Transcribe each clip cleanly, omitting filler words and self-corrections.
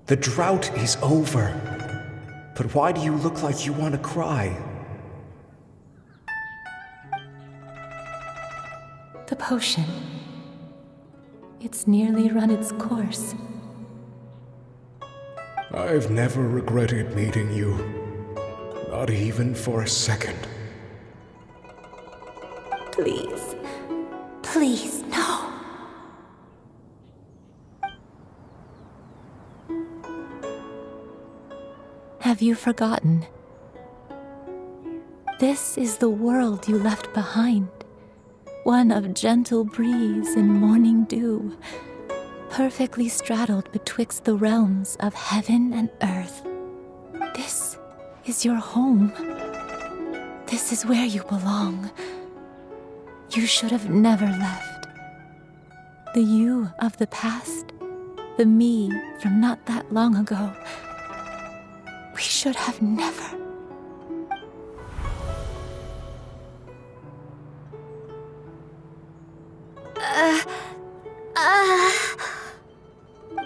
The drought is over. But why do you look like you want to cry? The potion. It's nearly run its course. I've never regretted meeting you. Not even for a second. Please. Please, no. Have you forgotten? This is the world you left behind. One of gentle breeze and morning dew, perfectly straddled betwixt the realms of heaven and earth. This is your home. This is where you belong. You should have never left. The you of the past, the me from not that long ago. We should have never.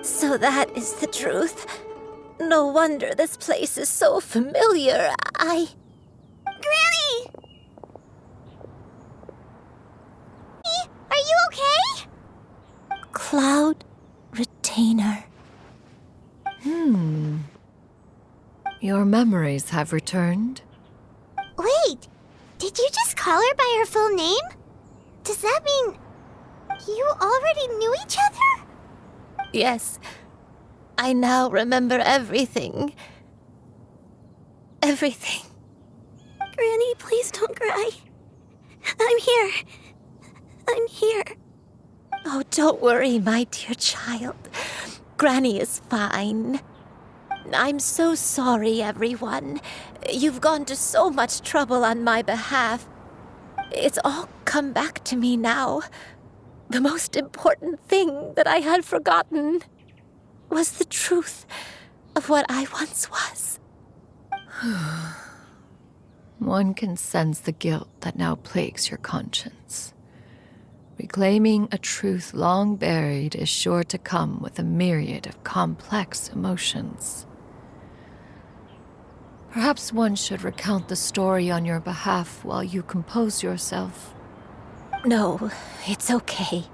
So that is the truth. No wonder this place is so familiar. Granny! Are you okay? Cloud Retainer. Your memories have returned? Wait, did you just call her by her full name? Does that mean you already knew each other? Yes. I now remember everything. Everything. Granny, please don't cry. I'm here. I'm here. Oh, don't worry, my dear child. Granny is fine. I'm so sorry, everyone. You've gone to so much trouble on my behalf. It's all come back to me now. The most important thing that I had forgotten was the truth of what I once was. One can sense the guilt that now plagues your conscience. Reclaiming a truth long buried is sure to come with a myriad of complex emotions. Perhaps one should recount the story on your behalf while you compose yourself. No, it's okay.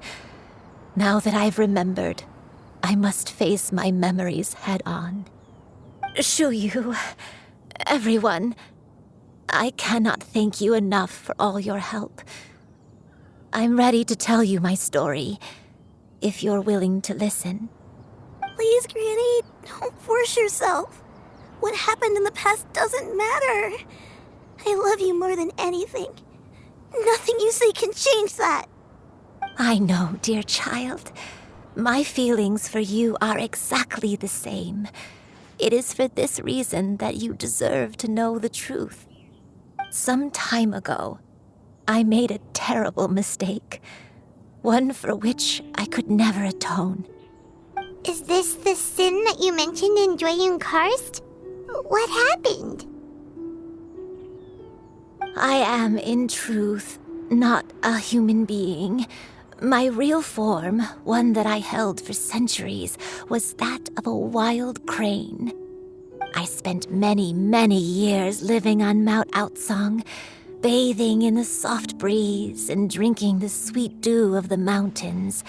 Now that I've remembered, I must face my memories head on. Shuyu, everyone, I cannot thank you enough for all your help. I'm ready to tell you my story, if you're willing to listen. Please, Granny, don't force yourself. What happened in the past doesn't matter. I love you more than anything. Nothing you say can change that. I know, dear child. My feelings for you are exactly the same. It is for this reason that you deserve to know the truth. Some time ago, I made a terrible mistake. One for which I could never atone. Is this the sin that you mentioned in Joyun Karst? What happened? I am, in truth, not a human being. My real form, one that I held for centuries, was that of a wild crane. I spent many, many years living on Mount Outsong, bathing in the soft breeze and drinking the sweet dew of the mountains.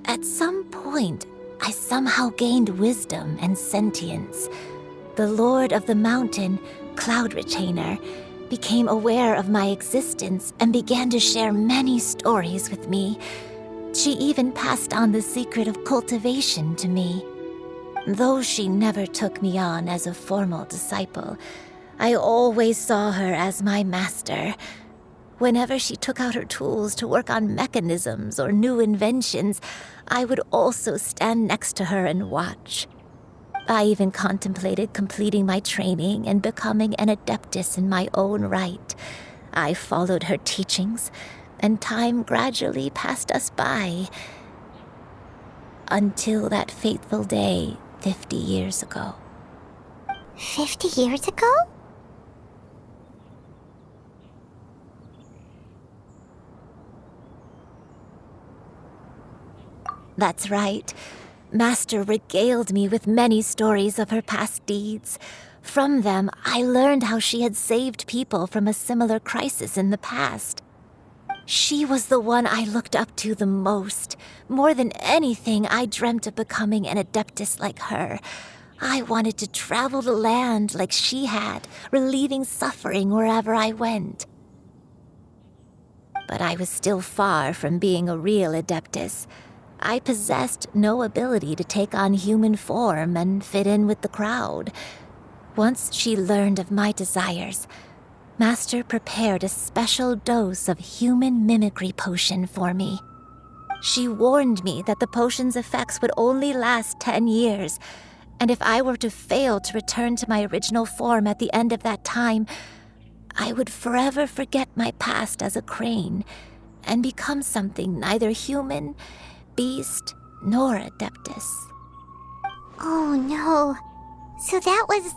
At some point, I somehow gained wisdom and sentience. The Lord of the Mountain, Cloud Retainer, became aware of my existence and began to share many stories with me. She even passed on the secret of cultivation to me. Though she never took me on as a formal disciple, I always saw her as my master. Whenever she took out her tools to work on mechanisms or new inventions, I would also stand next to her and watch. I even contemplated completing my training and becoming an adeptus in my own right. I followed her teachings, and time gradually passed us by. Until that fateful day 50 years ago. 50 years ago? That's right. Master regaled me with many stories of her past deeds. From them, I learned how she had saved people from a similar crisis in the past. She was the one I looked up to the most. More than anything, I dreamt of becoming an adeptus like her. I wanted to travel the land like she had, relieving suffering wherever I went. But I was still far from being a real adeptus. I possessed no ability to take on human form and fit in with the crowd. Once she learned of my desires, Master prepared a special dose of human mimicry potion for me. She warned me that the potion's effects would only last 10 years, and if I were to fail to return to my original form at the end of that time, I would forever forget my past as a crane and become something neither human, beast, nor adeptus. Oh no. So that was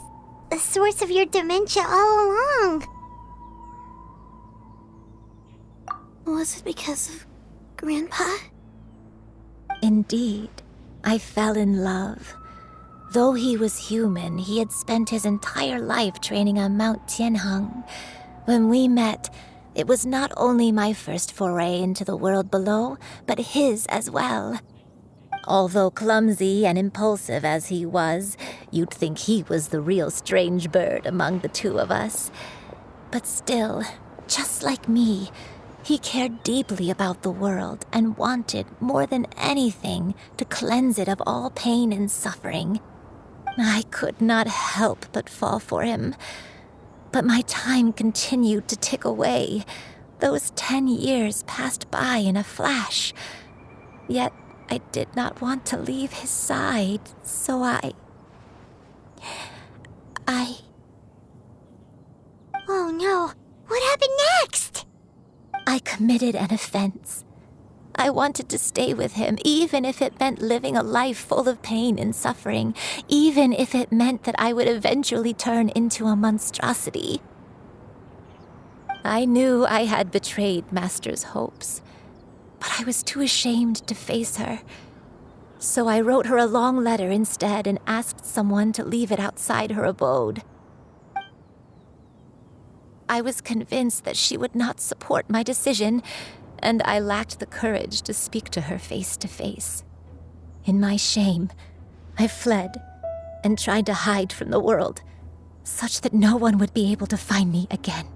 the source of your dementia all along. Was it because of Grandpa? Indeed, I fell in love. Though he was human, he had spent his entire life training on Mount Tianheng. When we met, it was not only my first foray into the world below, but his as well. Although clumsy and impulsive as he was, you'd think he was the real strange bird among the two of us. But still, just like me, he cared deeply about the world and wanted, more than anything, to cleanse it of all pain and suffering. I could not help but fall for him. But my time continued to tick away. Those 10 years passed by in a flash. Yet I did not want to leave his side, so I... Oh no. What happened next? I committed an offense. I wanted to stay with him, even if it meant living a life full of pain and suffering, even if it meant that I would eventually turn into a monstrosity. I knew I had betrayed Master's hopes, but I was too ashamed to face her. So I wrote her a long letter instead and asked someone to leave it outside her abode. I was convinced that she would not support my decision, and I lacked the courage to speak to her face to face. In my shame, I fled and tried to hide from the world, such that no one would be able to find me again.